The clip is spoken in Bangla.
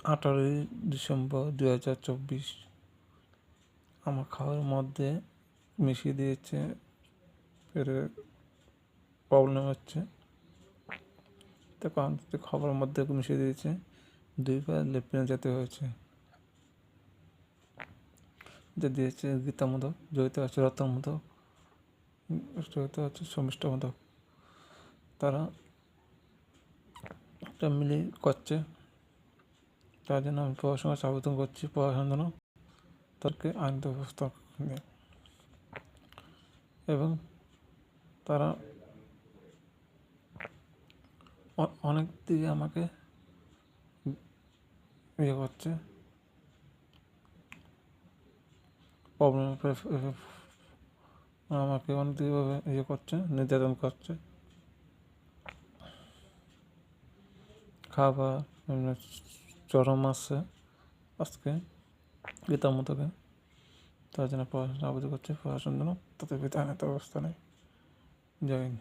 18 ডিসেম্বর 2024 আমার খাওয়ার মধ্যে মিশিয়ে দিয়েছে, পেটের প্রবলেম হচ্ছে, তো কারণ খাবারের মধ্যে মিশিয়ে দিয়েছে, 2বার লেফটেন্যান্ট যেতে হয়েছে। যে দিয়েছে গীতা মোদক, জড়িত আছে রতন মোদক, জড়িত আছে শর্মিষ্ঠা মোদক। তারা একটা মিলে করছে, তার জন্য আমি পড়াশোনার আবেদন করছি, পড়াশোনার জন্য তাদেরকে আইন ব্যবস্থা নিয়ে। এবং তারা অনেক দিকে আমাকে ইয়ে করছে, প্রবলেম আমাকে অনেক দিকে ইয়ে করছে, নির্যাতন করছে, খাবার চরম আসছে আজকে গীতার মতোকে। তার জন্য পড়াশোনা আবেদন করছে, পড়াশোনার জন্য তাদের বিধানের ব্যবস্থা নেই। জয় হিন্দ।